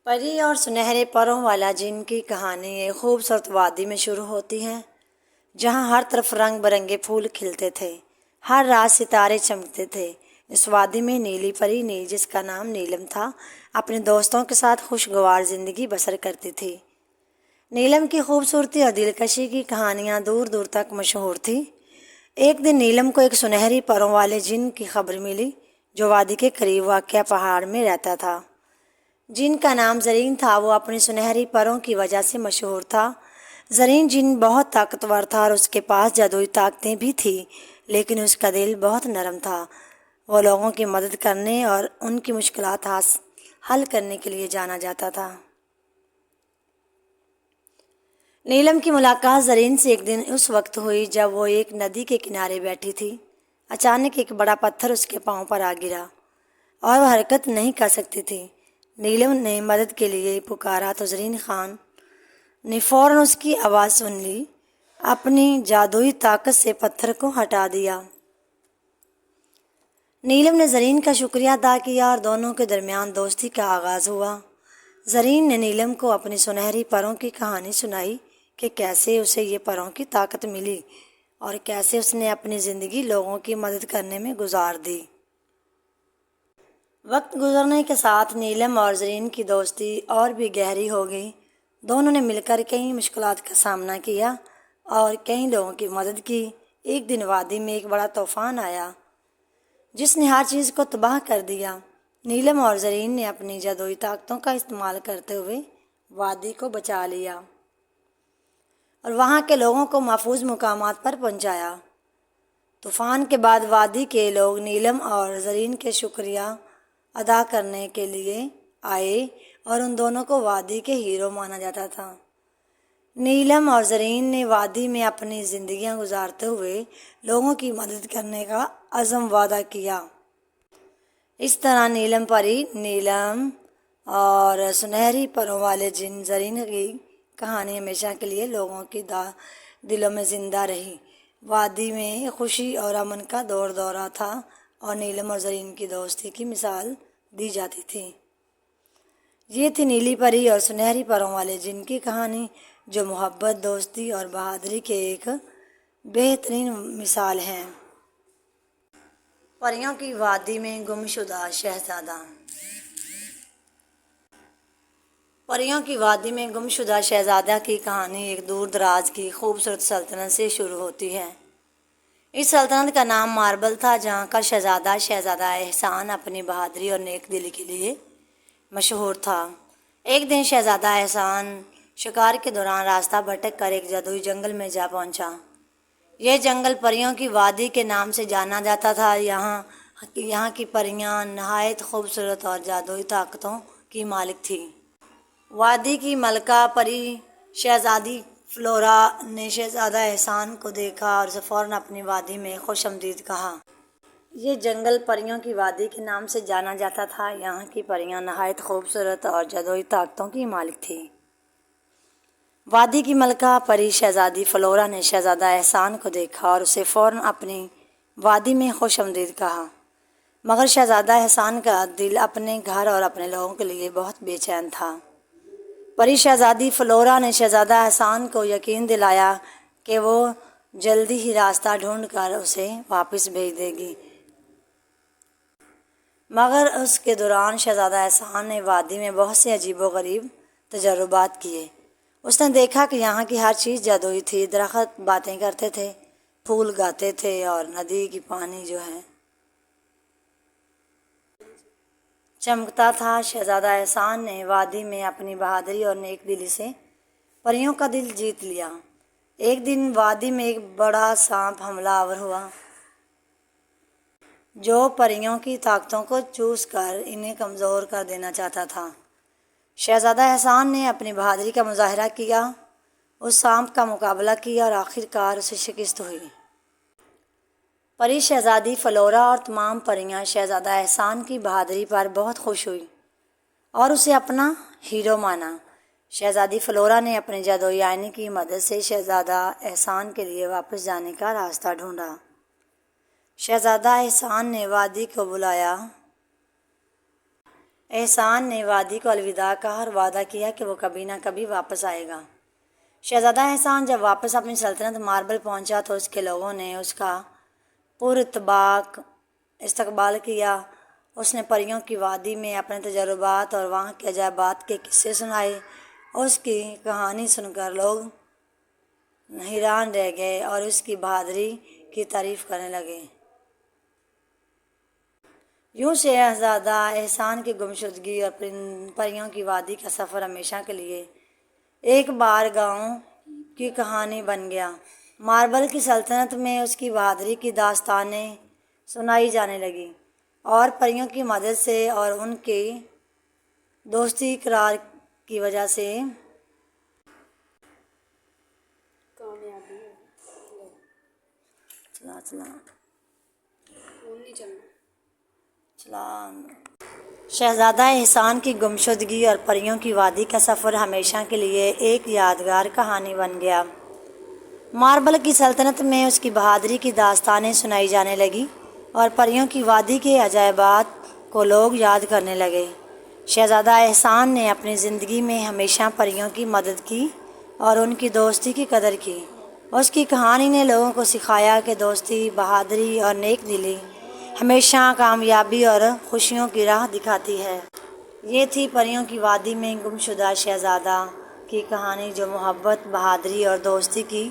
پری اور سنہرے پروں والا جن کی کہانی ایک خوبصورت وادی میں شروع ہوتی ہے، جہاں ہر طرف رنگ برنگے پھول کھلتے تھے، ہر رات ستارے چمکتے تھے۔ اس وادی میں نیلی پری نے، جس کا نام نیلم تھا، اپنے دوستوں کے ساتھ خوشگوار زندگی بسر کرتی تھی۔ نیلم کی خوبصورتی اور دلکشی کی کہانیاں دور دور تک مشہور تھی۔ ایک دن نیلم کو ایک سنہری پروں والے جن کی خبر ملی، جو وادی کے قریب واقع پہاڑ میں رہتا تھا۔ جن کا نام زرین تھا، وہ اپنی سنہری پروں کی وجہ سے مشہور تھا۔ زرین جن بہت طاقتور تھا اور اس کے پاس جادوئی طاقتیں بھی تھیں، لیکن اس کا دل بہت نرم تھا۔ وہ لوگوں کی مدد کرنے اور ان کی مشکلات حل کرنے کے لیے جانا جاتا تھا۔ نیلم کی ملاقات زرین سے ایک دن اس وقت ہوئی جب وہ ایک ندی کے کنارے بیٹھی تھی۔ اچانک ایک بڑا پتھر اس کے پاؤں پر آ گرا اور وہ حرکت نہیں کر سکتی تھی۔ نیلم نے مدد کے لیے پکارا تو زرین خان نے فوراً اس کی آواز سن لی۔ اپنی جادوئی طاقت سے پتھر کو ہٹا دیا۔ نیلم نے زرین کا شکریہ ادا کیا اور دونوں کے درمیان دوستی کا آغاز ہوا۔ زرین نے نیلم کو اپنی سنہری پروں کی کہانی سنائی کہ کیسے اسے یہ پروں کی طاقت ملی اور کیسے اس نے اپنی زندگی لوگوں کی مدد کرنے میں گزار دی۔ وقت گزرنے کے ساتھ نیلم اور زرین کی دوستی اور بھی گہری ہو گئی۔ دونوں نے مل کر کئی مشکلات کا سامنا کیا اور کئی لوگوں کی مدد کی۔ ایک دن وادی میں ایک بڑا طوفان آیا جس نے ہر چیز کو تباہ کر دیا۔ نیلم اور زرین نے اپنی جادوئی طاقتوں کا استعمال کرتے ہوئے وادی کو بچا لیا اور وہاں کے لوگوں کو محفوظ مقامات پر پہنچایا۔ طوفان کے بعد وادی کے لوگ نیلم اور زرین کے شکریہ ادا کرنے کے لیے آئے اور ان دونوں کو وادی کے ہیرو مانا جاتا تھا۔ نیلم اور زرین نے وادی میں اپنی زندگیاں گزارتے ہوئے لوگوں کی مدد کرنے کا عزم وعدہ کیا۔ اس طرح نیلم پری، نیلم اور سنہری پروں والے جن زرین کی کہانی ہمیشہ کے لیے لوگوں کی دلوں میں زندہ رہی۔ وادی میں خوشی اور امن کا دور دورہ تھا اور نیلم اور زرین کی دوستی کی مثال دی جاتی تھی۔ یہ تھی نیلی پری اور سنہری پروں والے جن کی کہانی، جو محبت، دوستی اور بہادری کے ایک بہترین مثال ہے۔ پریوں کی وادی میں گمشدہ شہزادہ۔ پریوں کی وادی میں گمشدہ شہزادہ کی کہانی ایک دور دراز کی خوبصورت سلطنت سے شروع ہوتی ہے۔ اس سلطنت کا نام ماربل تھا، جہاں کا شہزادہ احسان اپنی بہادری اور نیک دلی کے لیے مشہور تھا۔ ایک دن شہزادہ احسان شکار کے دوران راستہ بھٹک کر ایک جادوئی جنگل میں جا پہنچا۔ یہ جنگل پریوں کی وادی کے نام سے جانا جاتا تھا۔ یہاں کی پریاں نہایت خوبصورت اور جادوئی طاقتوں کی مالک تھیں۔ وادی کی ملکہ پری شہزادی فلورا نے شہزادہ احسان کو دیکھا اور اسے فوراً اپنی وادی میں خوش آمدید کہا۔ یہ جنگل پریوں کی وادی کے نام سے جانا جاتا تھا۔ یہاں کی پریاں نہایت خوبصورت اور جادوئی طاقتوں کی مالک تھیں۔ وادی کی ملکہ پری شہزادی فلورا نے شہزادہ احسان کو دیکھا اور اسے فوراً اپنی وادی میں خوش آمدید کہا، مگر شہزادہ احسان کا دل اپنے گھر اور اپنے لوگوں کے لیے بہت بے چین تھا۔ پری شہزادی فلورا نے شہزادہ احسان کو یقین دلایا کہ وہ جلدی ہی راستہ ڈھونڈ کر اسے واپس بھیج دے گی، مگر اس کے دوران شہزادہ احسان نے وادی میں بہت سے عجیب و غریب تجربات کیے۔ اس نے دیکھا کہ یہاں کی ہر چیز جادوئی تھی۔ درخت باتیں کرتے تھے، پھول گاتے تھے اور ندی کی پانی جو ہے چمکتا تھا۔ شہزادہ احسان نے وادی میں اپنی بہادری اور نیک دلی سے پریوں کا دل جیت لیا۔ ایک دن وادی میں ایک بڑا سانپ حملہ آور ہوا، جو پریوں کی طاقتوں کو چوس کر انہیں کمزور کر دینا چاہتا تھا۔ شہزادہ احسان نے اپنی بہادری کا مظاہرہ کیا، اس سانپ کا مقابلہ کیا اور آخرکار اسے شکست ہوئی۔ پری شہزادی فلورا اور تمام پریاں شہزادہ احسان کی بہادری پر بہت خوش ہوئی اور اسے اپنا ہیرو مانا۔ شہزادی فلورا نے اپنے جادوئی آئینے کی مدد سے شہزادہ احسان کے لیے واپس جانے کا راستہ ڈھونڈا۔ شہزادہ احسان نے وادی کو بلایا۔ احسان نے وادی کو الوداع کہا اور وعدہ کیا کہ وہ کبھی نہ کبھی واپس آئے گا۔ شہزادہ احسان جب واپس اپنی سلطنت ماربل پہنچا تو اس کے لوگوں نے اس کا پراتباق استقبال کیا۔ اس نے پریوں کی وادی میں اپنے تجربات اور وہاں کے عجائبات کے قصے سنائے۔ اس کی کہانی سن کر لوگ حیران رہ گئے اور اس کی بہادری کی تعریف کرنے لگے۔ یوں شہزادہ احسان کی گمشدگی اور پریوں کی وادی کا سفر ہمیشہ کے لیے ایک بار گاؤں کی کہانی بن گیا۔ ماربل کی سلطنت میں اس کی بہادری کی داستانیں سنائی جانے لگیں اور پریوں کی مدد سے اور ان کی دوستی اقرار کی وجہ سے شہزادہ احسان کی گمشدگی اور پریوں کی وادی کا سفر ہمیشہ کے لیے ایک یادگار کہانی بن گیا۔ ماربل کی سلطنت میں اس کی بہادری کی داستانیں سنائی جانے لگیں اور پریوں کی وادی کے عجائبات کو لوگ یاد کرنے لگے۔ شہزادہ احسان نے اپنی زندگی میں ہمیشہ پریوں کی مدد کی اور ان کی دوستی کی قدر کی۔ اس کی کہانی نے لوگوں کو سکھایا کہ دوستی، بہادری اور نیک دلی ہمیشہ کامیابی اور خوشیوں کی راہ دکھاتی ہے۔ یہ تھی پریوں کی وادی میں گمشدہ شہزادہ کی کہانی، جو محبت، بہادری اور دوستی کی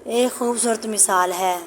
ایک خوبصورت مثال ہے۔